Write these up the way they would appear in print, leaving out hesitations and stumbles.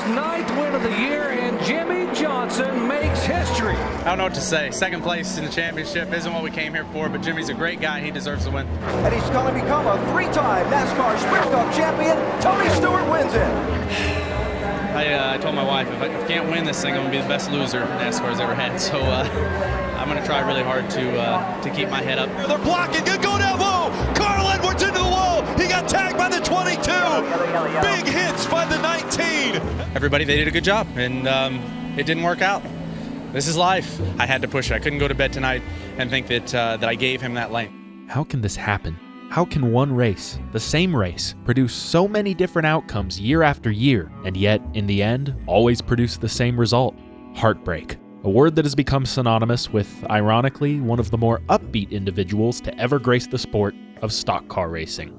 ninth win of the year, and Jimmie Johnson makes history. I don't know what to say. Second place in the championship isn't what we came here for, but Jimmy's a great guy. He deserves the win. And he's going to become a three-time NASCAR Sprint Cup champion. Tony Stewart wins it. I told my wife, if I can't win this thing, I'm going to be the best loser NASCAR's ever had. So I'm going to try really hard to keep my head up. They're blocking. Good go down low. Carl Edwards into the wall. He got tagged by the 22. Big hits by the 19. Everybody, they did a good job, and it didn't work out. This is life. I had to push it. I couldn't go to bed tonight and think that I gave him that lane. How can this happen? How can one race, the same race, produce so many different outcomes year after year, and yet, in the end, always produce the same result? Heartbreak. A word that has become synonymous with, ironically, one of the more upbeat individuals to ever grace the sport of stock car racing.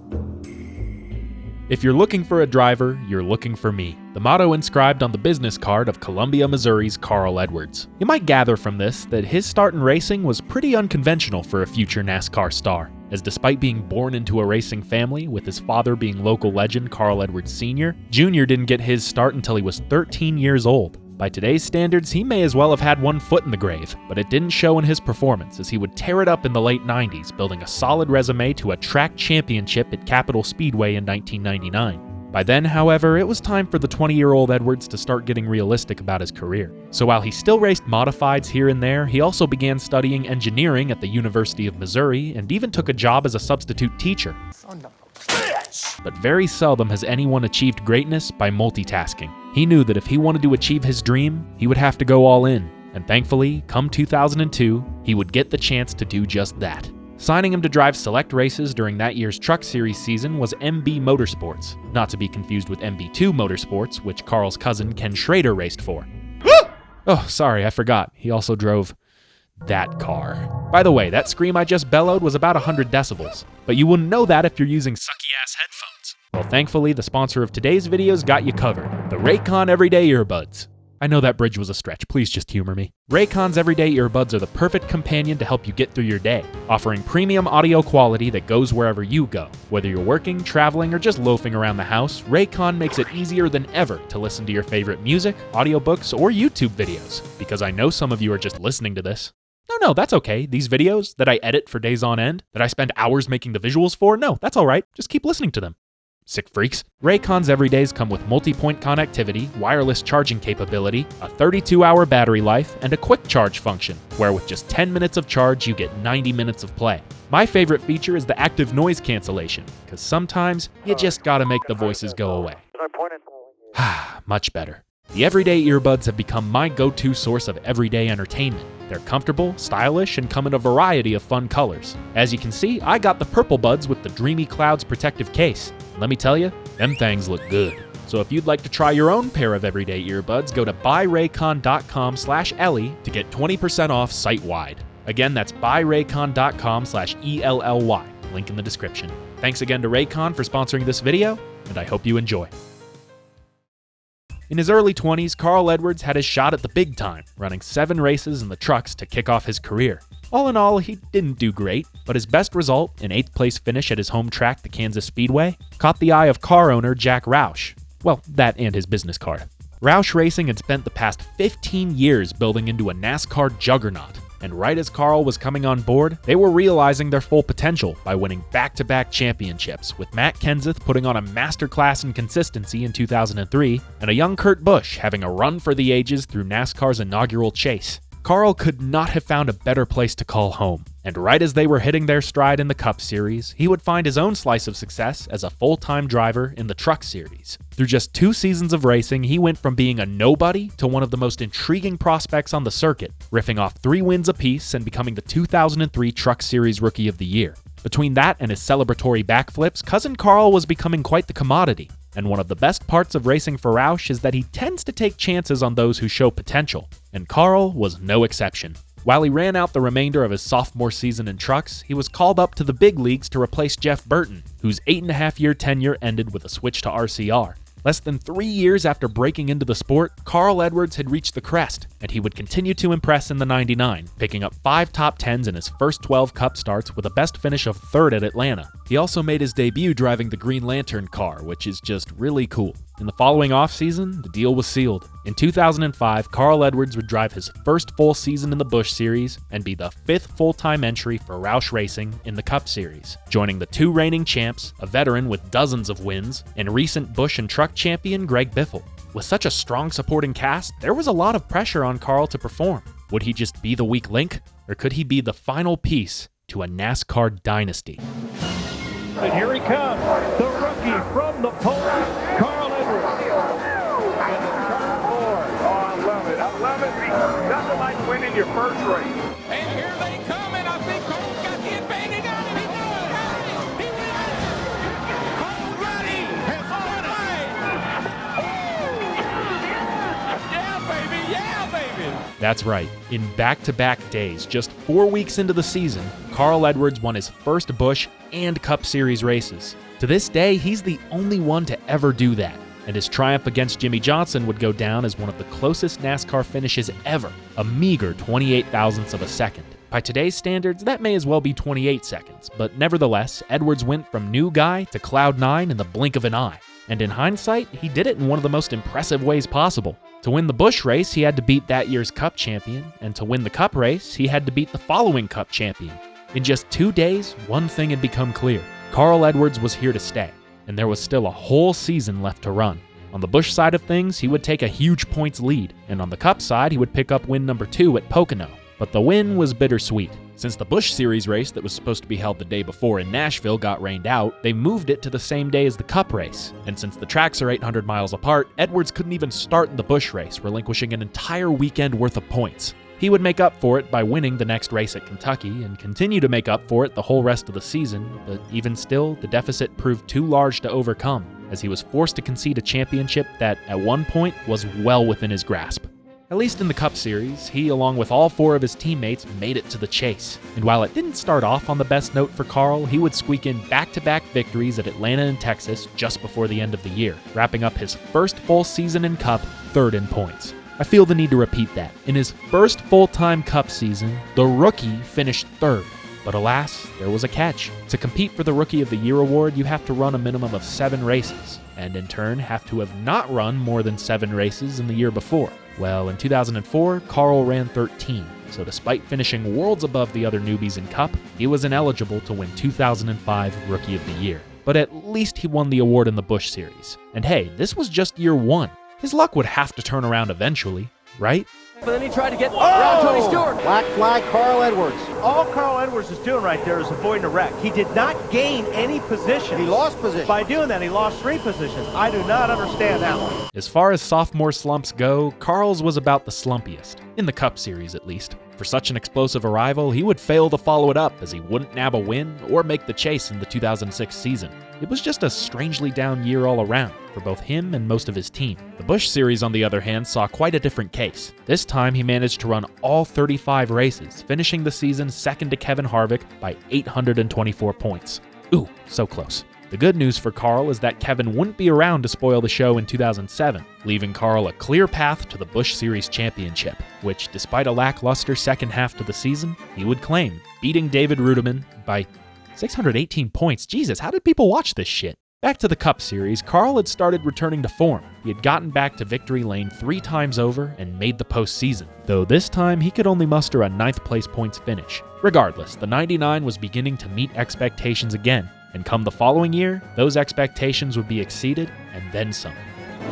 If you're looking for a driver, you're looking for me. The motto inscribed on the business card of Columbia, Missouri's Carl Edwards. You might gather from this that his start in racing was pretty unconventional for a future NASCAR star, as despite being born into a racing family, with his father being local legend Carl Edwards Sr., Jr. didn't get his start until he was 13 years old. By today's standards, he may as well have had one foot in the grave, but it didn't show in his performance, as he would tear it up in the late 90s, building a solid resume to a track championship at Capitol Speedway in 1999. By then, however, it was time for the 20-year-old Edwards to start getting realistic about his career. So while he still raced modifieds here and there, he also began studying engineering at the University of Missouri and even took a job as a substitute teacher. But very seldom has anyone achieved greatness by multitasking. He knew that if he wanted to achieve his dream, he would have to go all in. And thankfully, come 2002, he would get the chance to do just that. Signing him to drive select races during that year's Truck Series season was MB Motorsports, not to be confused with MB2 Motorsports, which Carl's cousin Ken Schrader raced for. Oh, sorry, I forgot. He also drove that car. By the way, that scream I just bellowed was about 100 decibels, but you wouldn't know that if you're using sucky-ass headphones. Well, thankfully, the sponsor of today's videos got you covered, the Raycon Everyday Earbuds. I know that bridge was a stretch, please just humor me. Raycon's Everyday Earbuds are the perfect companion to help you get through your day, offering premium audio quality that goes wherever you go. Whether you're working, traveling, or just loafing around the house, Raycon makes it easier than ever to listen to your favorite music, audiobooks, or YouTube videos, because I know some of you are just listening to this. No, that's okay. These videos that I edit for days on end, that I spend hours making the visuals for, no, that's all right. Just keep listening to them. Sick freaks. Raycon's Everydays come with multi-point connectivity, wireless charging capability, a 32-hour battery life, and a quick charge function, where with just 10 minutes of charge, you get 90 minutes of play. My favorite feature is the active noise cancellation, because sometimes you just gotta make the voices go away. Much better. The Everyday Earbuds have become my go-to source of everyday entertainment. They're comfortable, stylish, and come in a variety of fun colors. As you can see, I got the purple buds with the Dreamy Clouds protective case. Let me tell you, them things look good. So if you'd like to try your own pair of Everyday Earbuds, go to buyraycon.com/Elly to get 20% off site-wide. Again, that's buyraycon.com/ELLY. Link in the description. Thanks again to Raycon for sponsoring this video, and I hope you enjoy. In his early 20s, Carl Edwards had his shot at the big time, running 7 races in the trucks to kick off his career. All in all, he didn't do great, but his best result, an 8th place finish at his home track, the Kansas Speedway, caught the eye of car owner Jack Roush. Well, that and his business card. Roush Racing had spent the past 15 years building into a NASCAR juggernaut, and right as Carl was coming on board, they were realizing their full potential by winning back-to-back championships, with Matt Kenseth putting on a masterclass in consistency in 2003, and a young Kurt Busch having a run for the ages through NASCAR's inaugural chase. Carl could not have found a better place to call home, and right as they were hitting their stride in the Cup Series, he would find his own slice of success as a full-time driver in the Truck Series. Through just 2 seasons of racing, he went from being a nobody to one of the most intriguing prospects on the circuit, riffing off 3 wins apiece and becoming the 2003 Truck Series Rookie of the Year. Between that and his celebratory backflips, Cousin Carl was becoming quite the commodity. And one of the best parts of racing for Roush is that he tends to take chances on those who show potential. And Carl was no exception. While he ran out the remainder of his sophomore season in trucks, he was called up to the big leagues to replace Jeff Burton, whose 8.5-year tenure ended with a switch to RCR. Less than 3 years after breaking into the sport, Carl Edwards had reached the crest, and he would continue to impress in the 99, picking up 5 top 10s in his first 12 Cup starts with a best finish of 3rd at Atlanta. He also made his debut driving the Green Lantern car, which is just really cool. In the following offseason, the deal was sealed. In 2005, Carl Edwards would drive his first full season in the Busch Series and be the 5th full-time entry for Roush Racing in the Cup Series, joining the 2 reigning champs, a veteran with dozens of wins, and recent Busch and Truck champion Greg Biffle. With such a strong supporting cast, there was a lot of pressure on Carl to perform. Would he just be the weak link, or could he be the final piece to a NASCAR dynasty? And here he comes, the rookie from the pole, Carl Edwards. And the turn 4. Oh, I love it. I love it. Nothing like winning your first race. And here they come, and I think Cole's got the advantage. He does. He wins. Cole ready. Has won it. Yeah, baby. Yeah, baby. That's right. In back-to-back days, just 4 weeks into the season, Carl Edwards won his first Busch and Cup Series races. To this day, he's the only one to ever do that, and his triumph against Jimmie Johnson would go down as one of the closest NASCAR finishes ever, a meager 28 thousandths of a second. By today's standards, that may as well be 28 seconds, but nevertheless, Edwards went from new guy to Cloud 9 in the blink of an eye. And in hindsight, he did it in one of the most impressive ways possible. To win the Busch race, he had to beat that year's Cup champion, and to win the Cup race, he had to beat the following Cup champion. In just 2 days, one thing had become clear. Carl Edwards was here to stay, and there was still a whole season left to run. On the Busch side of things, he would take a huge points lead, and on the Cup side, he would pick up win number 2 at Pocono. But the win was bittersweet. Since the Busch Series race that was supposed to be held the day before in Nashville got rained out, they moved it to the same day as the Cup race. And since the tracks are 800 miles apart, Edwards couldn't even start in the Busch race, relinquishing an entire weekend worth of points. He would make up for it by winning the next race at Kentucky and continue to make up for it the whole rest of the season, but even still, the deficit proved too large to overcome, as he was forced to concede a championship that, at one point, was well within his grasp. At least in the Cup Series, he, along with all 4 of his teammates, made it to the chase. And while it didn't start off on the best note for Carl, he would squeak in back-to-back victories at Atlanta and Texas just before the end of the year, wrapping up his first full season in Cup, 3rd in points. I feel the need to repeat that. In his first full-time Cup season, the rookie finished 3rd. But alas, there was a catch. To compete for the Rookie of the Year award, you have to run a minimum of 7 races, and in turn have to have not run more than 7 races in the year before. Well, in 2004, Carl ran 13, so despite finishing worlds above the other newbies in Cup, he was ineligible to win 2005 Rookie of the Year. But at least he won the award in the Busch Series. And hey, this was just year 1. His luck would have to turn around eventually, right? But then he tried to get around Tony Stewart. Black flag, Carl Edwards. All Carl Edwards is doing right there is avoiding a wreck. He did not gain any position. He lost position. By doing that, he lost 3 positions. I do not understand that one. As far as sophomore slumps go, Carl's was about the slumpiest, in the Cup Series at least. For such an explosive arrival, he would fail to follow it up as he wouldn't nab a win or make the chase in the 2006 season. It was just a strangely down year all around for both him and most of his team. The Busch Series, on the other hand, saw quite a different case. This time, he managed to run all 35 races, finishing the season second to Kevin Harvick by 824 points. Ooh, so close. The good news for Carl is that Kevin wouldn't be around to spoil the show in 2007, leaving Carl a clear path to the Busch Series championship, which, despite a lackluster second half to the season, he would claim, beating David Rudiman by 618 points. Jesus, how did people watch this shit? Back to the Cup Series, Carl had started returning to form. He had gotten back to victory lane 3 times over and made the postseason, though this time he could only muster a 9th place points finish. Regardless, the 99 was beginning to meet expectations again, and come the following year, those expectations would be exceeded and then some.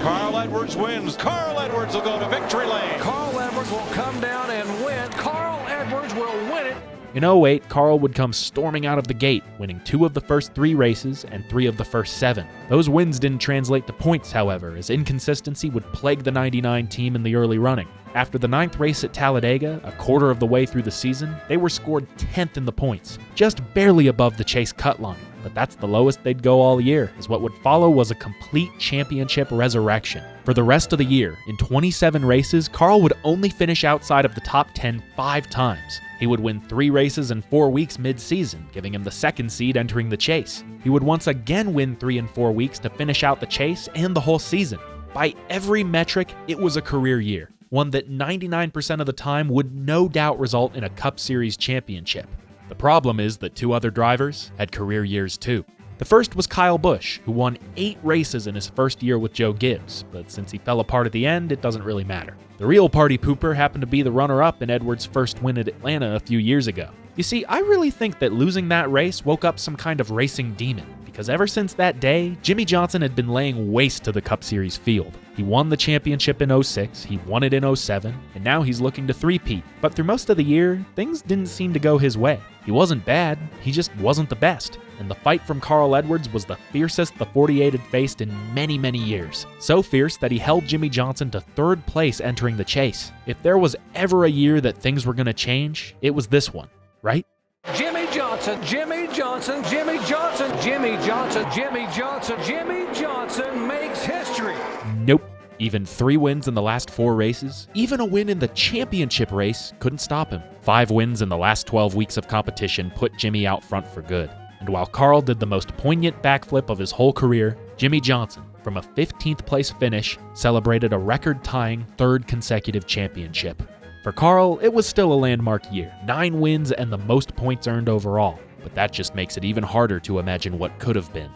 Carl Edwards wins. Carl Edwards will go to victory lane. Carl Edwards will come down and win. Carl Edwards will win it. In 08, Carl would come storming out of the gate, winning 2 of the first 3 races and 3 of the first 7. Those wins didn't translate to points, however, as inconsistency would plague the 99 team in the early running. After the 9th race at Talladega, a quarter of the way through the season, they were scored 10th in the points, just barely above the chase cut line. But that's the lowest they'd go all year, as what would follow was a complete championship resurrection. For the rest of the year, in 27 races, Carl would only finish outside of the top 10 5 times. He would win 3 races in 4 weeks mid-season, giving him the 2nd seed entering the chase. He would once again win 3 in 4 weeks to finish out the chase and the whole season. By every metric, it was a career year, one that 99% of the time would no doubt result in a Cup Series championship. The problem is that 2 other drivers had career years too. The first was Kyle Busch, who won 8 races in his first year with Joe Gibbs, but since he fell apart at the end, it doesn't really matter. The real party pooper happened to be the runner-up in Edwards' first win at Atlanta a few years ago. You see, I really think that losing that race woke up some kind of racing demon, because ever since that day, Jimmie Johnson had been laying waste to the Cup Series field. He won the championship in 06, he won it in 07, and now he's looking to three-peat. But through most of the year, things didn't seem to go his way. He wasn't bad, he just wasn't the best. And the fight from Carl Edwards was the fiercest the 48 had faced in many, many years. So fierce that he held Jimmie Johnson to 3rd place entering the chase. If there was ever a year that things were going to change, it was this one, right? Jimmie Johnson, Jimmie Johnson, Jimmie Johnson, Jimmie Johnson, Jimmie Johnson, Jimmie Johnson makes history. Nope. Even 3 wins in the last 4 races, even a win in the championship race couldn't stop him. 5 wins in the last 12 weeks of competition put Jimmie out front for good. And while Carl did the most poignant backflip of his whole career, Jimmie Johnson, from a 15th place finish, celebrated a record-tying 3rd consecutive championship. For Carl, it was still a landmark year, 9 wins and the most points earned overall, but that just makes it even harder to imagine what could have been.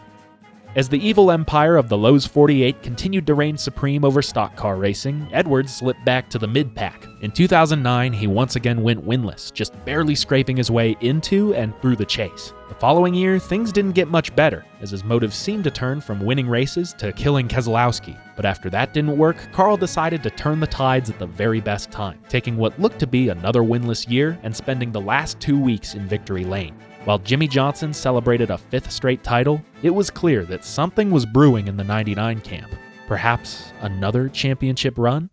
As the evil empire of the Lowe's 48 continued to reign supreme over stock car racing, Edwards slipped back to the mid-pack. In 2009, he once again went winless, just barely scraping his way into and through the chase. The following year, things didn't get much better, as his motives seemed to turn from winning races to killing Keselowski. But after that didn't work, Carl decided to turn the tides at the very best time, taking what looked to be another winless year and spending the last 2 weeks in victory lane. While Jimmie Johnson celebrated a 5th straight title, it was clear that something was brewing in the 99 camp. Perhaps another championship run?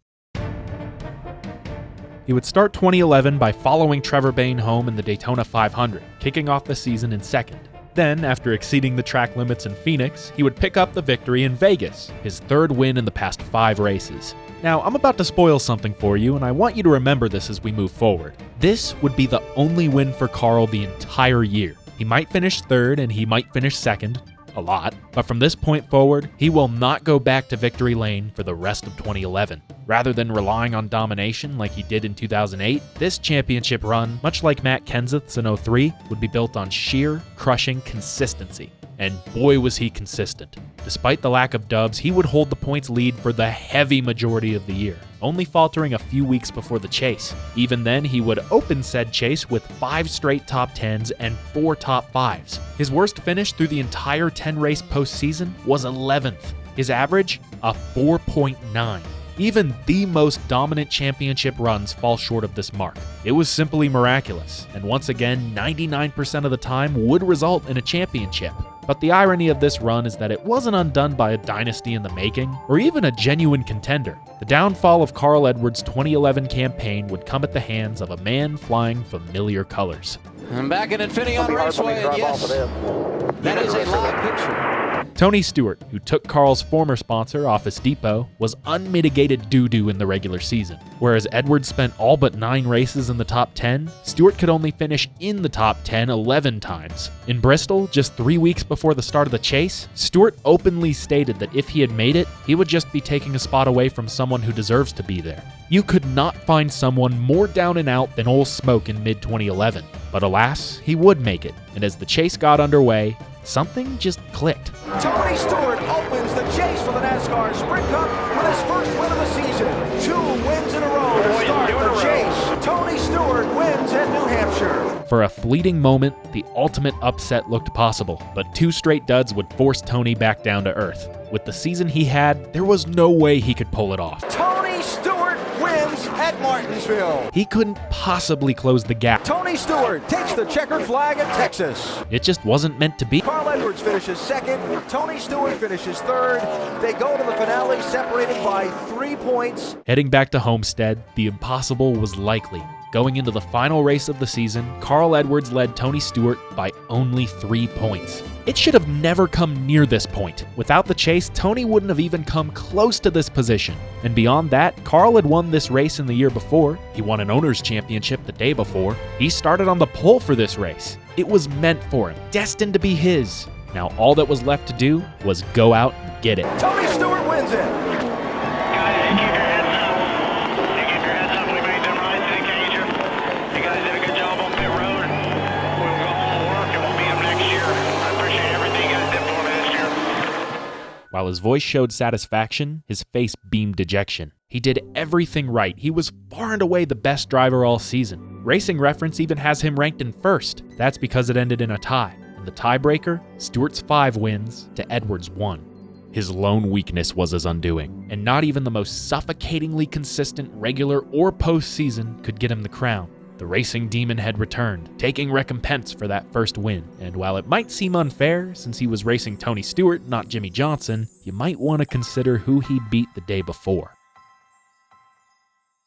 He would start 2011 by following Trevor Bayne home in the Daytona 500, kicking off the season in 2nd. Then, after exceeding the track limits in Phoenix, he would pick up the victory in Vegas, his 3rd win in the past 5 races. Now, I'm about to spoil something for you, and I want you to remember this as we move forward. This would be the only win for Carl the entire year. He might finish 3rd and he might finish 2nd, a lot, but from this point forward, he will not go back to victory lane for the rest of 2011. Rather than relying on domination like he did in 2008, this championship run, much like Matt Kenseth's in 03, would be built on sheer, crushing consistency. And boy was he consistent. Despite the lack of dubs, he would hold the points lead for the heavy majority of the year, only faltering a few weeks before the chase. Even then, he would open said chase with 5 straight top 10s and 4 top 5s. His worst finish through the entire 10-race postseason was 11th. His average, a 4.9. Even the most dominant championship runs fall short of this mark. It was simply miraculous, and once again, 99% of the time would result in a championship. But the irony of this run is that it wasn't undone by a dynasty in the making, or even a genuine contender. The downfall of Carl Edwards' 2011 campaign would come at the hands of a man flying familiar colors. I'm back at Infineon Raceway, and yes, that is a live picture. Tony Stewart, who took Carl's former sponsor, Office Depot, was unmitigated doo-doo in the regular season. Whereas Edwards spent all but 9 races in the top 10, Stewart could only finish in the top 10 11 times. In Bristol, just 3 weeks before the start of the chase, Stewart openly stated that if he had made it, he would just be taking a spot away from someone who deserves to be there. You could not find someone more down and out than Old Smoke in mid-2011. But alas, he would make it, and as the chase got underway, something just clicked. Tony Stewart opens the chase for the NASCAR Sprint Cup with his first win of the season. 2 wins in a row to start the chase. Tony Stewart wins at New Hampshire. For a fleeting moment, the ultimate upset looked possible, but 2 straight duds would force Tony back down to earth. With the season he had, there was no way he could pull it off. Tony Stewart wins at Martinsville. He couldn't possibly close the gap. Tony Stewart takes the checkered flag at Texas. It just wasn't meant to be. Carl Edwards finishes 2nd. Tony Stewart finishes 3rd. They go to the finale separated by 3 points. Heading back to Homestead, the impossible was likely. Going into the final race of the season, Carl Edwards led Tony Stewart by only 3 points. It should have never come near this point. Without the chase, Tony wouldn't have even come close to this position. And beyond that, Carl had won this race in the year before. He won an owner's championship the day before. He started on the pole for this race. It was meant for him, destined to be his. Now all that was left to do was go out and get it. Tony Stewart wins it. While his voice showed satisfaction, his face beamed dejection. He did everything right. He was far and away the best driver all season. Racing Reference even has him ranked in first. That's because it ended in a tie. And the tiebreaker? Stewart's 5 wins to Edwards' 1. His lone weakness was his undoing, and not even the most suffocatingly consistent regular or postseason could get him the crown. The racing demon had returned, taking recompense for that first win, and while it might seem unfair since he was racing Tony Stewart, not Jimmy Johnson, you might want to consider who he beat the day before.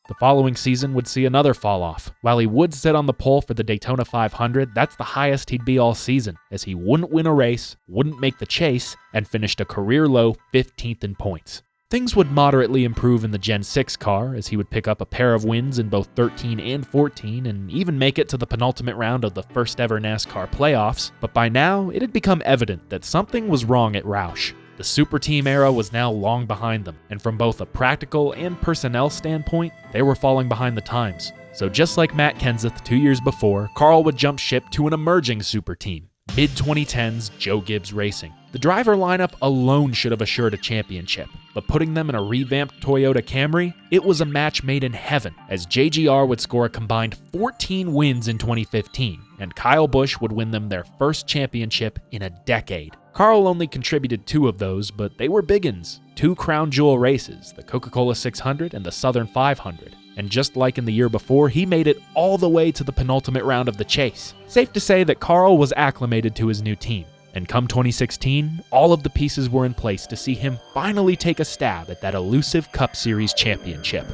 The following season would see another fall off. While he would sit on the pole for the Daytona 500, that's the highest he'd be all season, as he wouldn't win a race, wouldn't make the chase, and finished a career-low 15th in points. Things would moderately improve in the Gen 6 car, as he would pick up a pair of wins in both 13 and 14, and even make it to the penultimate round of the first ever NASCAR playoffs, but by now, it had become evident that something was wrong at Roush. The super team era was now long behind them, and from both a practical and personnel standpoint, they were falling behind the times. So just like Matt Kenseth 2 years before, Carl would jump ship to an emerging super team, mid-2010s Joe Gibbs Racing. The driver lineup alone should have assured a championship, but putting them in a revamped Toyota Camry, it was a match made in heaven, as JGR would score a combined 14 wins in 2015, and Kyle Busch would win them their first championship in a decade. Carl only contributed 2 of those, but they were biggins. 2 crown jewel races, the Coca-Cola 600 and the Southern 500. And just like in the year before, he made it all the way to the penultimate round of the chase. Safe to say that Carl was acclimated to his new team. And come 2016, all of the pieces were in place to see him finally take a stab at that elusive Cup Series championship.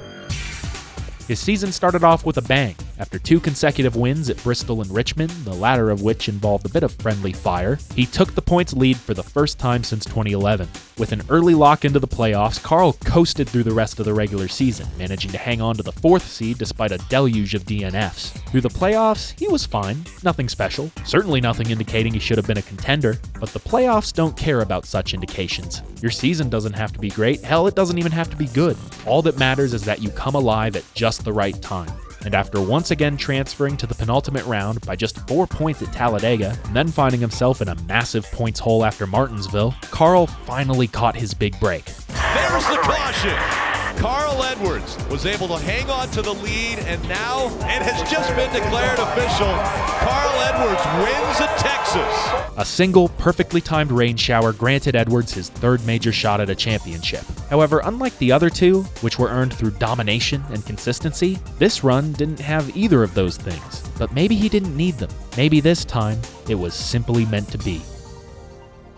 His season started off with a bang. After 2 consecutive wins at Bristol and Richmond, the latter of which involved a bit of friendly fire, he took the points lead for the first time since 2011. With an early lock into the playoffs, Carl coasted through the rest of the regular season, managing to hang on to the 4th seed despite a deluge of DNFs. Through the playoffs, he was fine. Nothing special. Certainly nothing indicating he should have been a contender. But the playoffs don't care about such indications. Your season doesn't have to be great. Hell, it doesn't even have to be good. All that matters is that you come alive at just the right time. And after once again transferring to the penultimate round by just 4 points at Talladega, and then finding himself in a massive points hole after Martinsville, Carl finally caught his big break. There's the caution. Carl Edwards was able to hang on to the lead, and now it has just been declared official. Carl Edwards wins at Texas. A single, perfectly timed rain shower granted Edwards his 3rd major shot at a championship. However, unlike the other 2, which were earned through domination and consistency, this run didn't have either of those things. But maybe he didn't need them. Maybe this time, it was simply meant to be.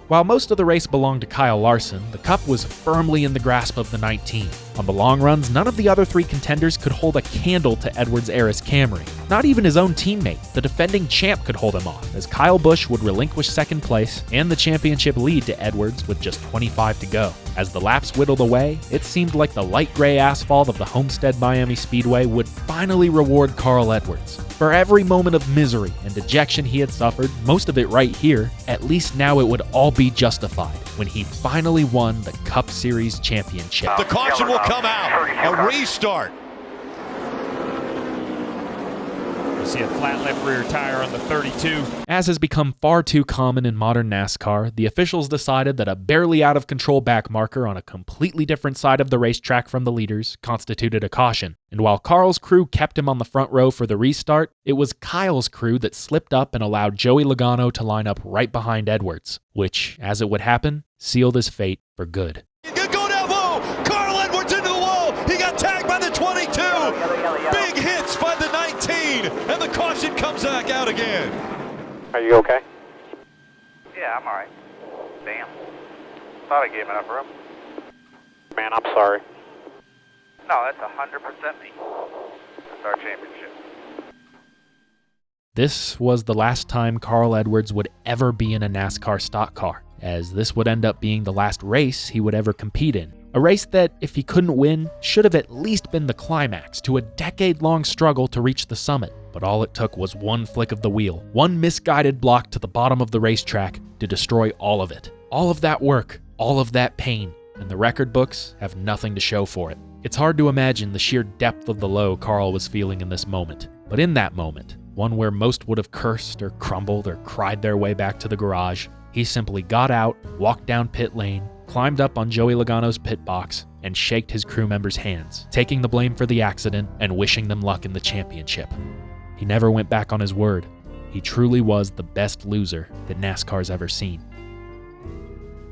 While most of the race belonged to Kyle Larson, the Cup was firmly in the grasp of the 19. On the long runs, none of the other 3 contenders could hold a candle to Edwards' Camry. Not even his own teammate, the defending champ, could hold him off, as Kyle Busch would relinquish 2nd place and the championship lead to Edwards with just 25 to go. As the laps whittled away, it seemed like the light gray asphalt of the Homestead Miami Speedway would finally reward Carl Edwards. For every moment of misery and dejection he had suffered, most of it right here, at least now it would all be justified when he finally won the Cup Series championship. The caution will come out. A restart. We'll see a flat left rear tire on the 32. As has become far too common in modern NASCAR, the officials decided that a barely out of control back marker on a completely different side of the racetrack from the leaders constituted a caution. And while Carl's crew kept him on the front row for the restart, it was Kyle's crew that slipped up and allowed Joey Logano to line up right behind Edwards, which, as it would happen, sealed his fate for good. Go down low. Carl Edwards into the wall. He got tagged by the 22. Big hits by the 19. And the caution comes back out again. Are you okay? Yeah, I'm all right. Damn. Thought I gave enough room. Man, I'm sorry. No, that's 100% me. That's our championship. This was the last time Carl Edwards would ever be in a NASCAR stock car, as this would end up being the last race he would ever compete in. A race that, if he couldn't win, should have at least been the climax to a decade-long struggle to reach the summit. But all it took was one flick of the wheel, one misguided block to the bottom of the racetrack to destroy all of it. All of that work, all of that pain, and the record books have nothing to show for it. It's hard to imagine the sheer depth of the low Carl was feeling in this moment. But in that moment, one where most would have cursed or crumbled or cried their way back to the garage, he simply got out, walked down pit lane, climbed up on Joey Logano's pit box and shaked his crew members' hands, taking the blame for the accident and wishing them luck in the championship. He never went back on his word. He truly was the best loser that NASCAR's ever seen.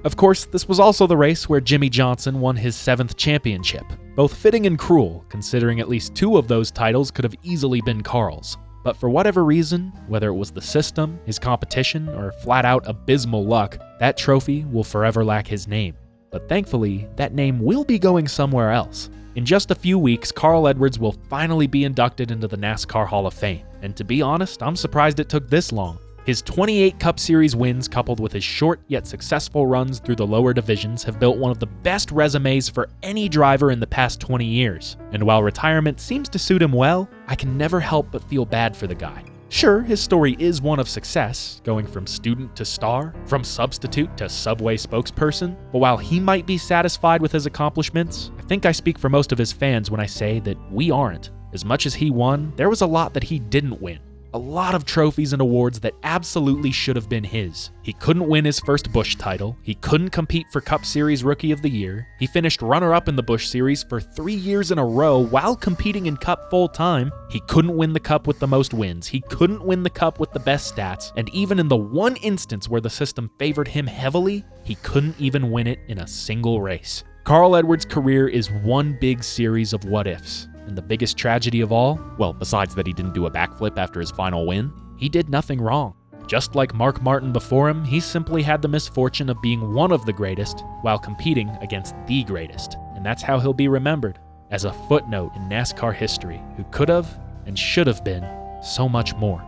Of course, this was also the race where Jimmy Johnson won his 7th championship, both fitting and cruel, considering at least 2 of those titles could have easily been Carl's. But for whatever reason, whether it was the system, his competition, or flat-out abysmal luck, that trophy will forever lack his name. But thankfully, that name will be going somewhere else. In just a few weeks, Carl Edwards will finally be inducted into the NASCAR Hall of Fame. And to be honest, I'm surprised it took this long. His 28 Cup Series wins, coupled with his short yet successful runs through the lower divisions, have built one of the best resumes for any driver in the past 20 years. And while retirement seems to suit him well, I can never help but feel bad for the guy. Sure, his story is one of success, going from student to star, from substitute to Subway spokesperson, but while he might be satisfied with his accomplishments, I think I speak for most of his fans when I say that we aren't. As much as he won, there was a lot that he didn't win. A lot of trophies and awards that absolutely should have been his. He couldn't win his first Busch title. He couldn't compete for Cup Series Rookie of the Year. He finished runner-up in the Busch Series for 3 years in a row while competing in Cup full-time. He couldn't win the Cup with the most wins. He couldn't win the Cup with the best stats. And even in the one instance where the system favored him heavily, he couldn't even win it in a single race. Carl Edwards' career is one big series of what-ifs. And the biggest tragedy of all, well, besides that he didn't do a backflip after his final win, he did nothing wrong. Just like Mark Martin before him, he simply had the misfortune of being one of the greatest while competing against the greatest. And that's how he'll be remembered, as a footnote in NASCAR history who could have and should have been so much more.